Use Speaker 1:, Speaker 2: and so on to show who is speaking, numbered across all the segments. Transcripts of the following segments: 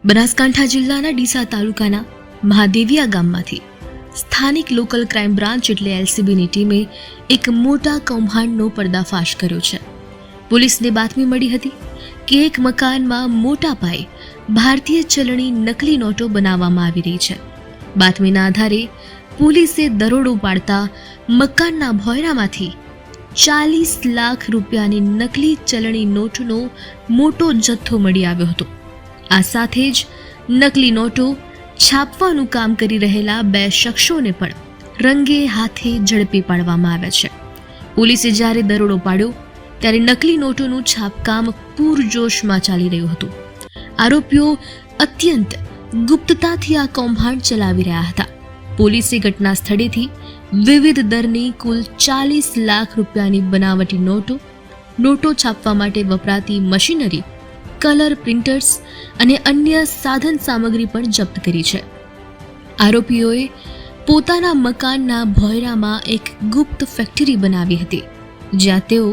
Speaker 1: બનાસકાંઠા જિલ્લાના ડીસા તાલુકાના મહાદેવિયા ગામમાંથી સ્થાનિક લોકલ ક્રાઇમ બ્રાન્ચ એટલે એલસીબીની ટીમે એક મોટા કૌભાંડનો પર્દાફાશ કર્યો છે. પોલીસને બાતમી મળી હતી કે એક મકાનમાં મોટા પાયે ભારતીય ચલણી નકલી નોટો બનાવવામાં આવી રહી છે. બાતમીના આધારે પોલીસે દરોડો પાડતા મકાનના ભોયરામાંથી 40 લાખ રૂપિયાની નકલી ચલણી નોટનો મોટો જથ્થો મળી આવ્યો હતો. આ સાથે જ નકલી નોટો છાપવાનું કામ કરી રહેલા 2 શખ્સોને પણ રંગે હાથે ઝડપી પાડવામાં આવ્યા છે. પોલીસે જ્યારે દરોડો પાડ્યો ત્યારે નકલી નોટોનું છાપકામ પૂરજોશમાં ચાલી રહ્યું હતું. આરોપીઓ અત્યંત ગુપ્તતાથી આ કૌભાંડ ચલાવી રહ્યા હતા. પોલીસે ઘટના સ્થળેથી વિવિધ દરની કુલ 40 લાખ રૂપિયાની બનાવટી નોટો છાપવા માટે વપરાતી મશીનરી, કલર પ્રિન્ટર્સ અને અન્ય સાધન સામગ્રી પણ જપ્ત કરી છે. આરોપીઓએ પોતાના મકાનના ભોયરામાં એક ગુપ્ત ફેક્ટરી બનાવી હતી, જ્યાં તેઓ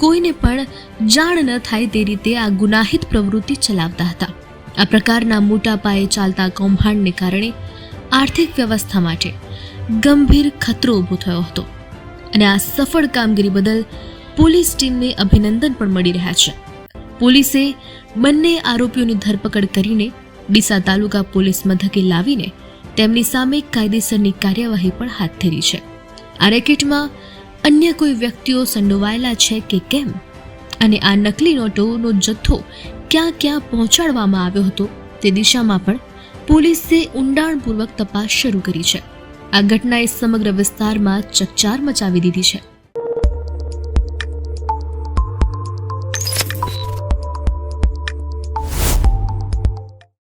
Speaker 1: કોઈને પણ જાણ ન થાય તે રીતે આ ગુનાહિત પ્રવૃત્તિ ચલાવતા હતા. આ પ્રકારના મોટા પાયે ચાલતા કૌભાંડને કારણે આર્થિક વ્યવસ્થા માટે ગંભીર ખતરો ઊભો થયો હતો અને આ સફળ કામગીરી બદલ પોલીસ ટીમને અભિનંદન પણ મળી રહ્યા છે. પોલીસે બંને આરોપીઓની ધરપકડ કરીને ડીસા તાલુકા પોલીસ મથકે લાવીને તેમની સામે કાયદેસરની કાર્યવાહી પણ હાથ ધરી છે. આ રેકેટમાં અન્ય કોઈ વ્યક્તિઓ સંડોવાયેલા છે કે કેમ અને આ નકલી નોટોનો જથ્થો ક્યાં ક્યાં પહોંચાડવામાં આવ્યો હતો તે દિશામાં પણ પોલીસે ઊંડાણપૂર્વક તપાસ શરૂ કરી છે. આ ઘટનાએ સમગ્ર વિસ્તારમાં ચકચાર મચાવી દીધી છે.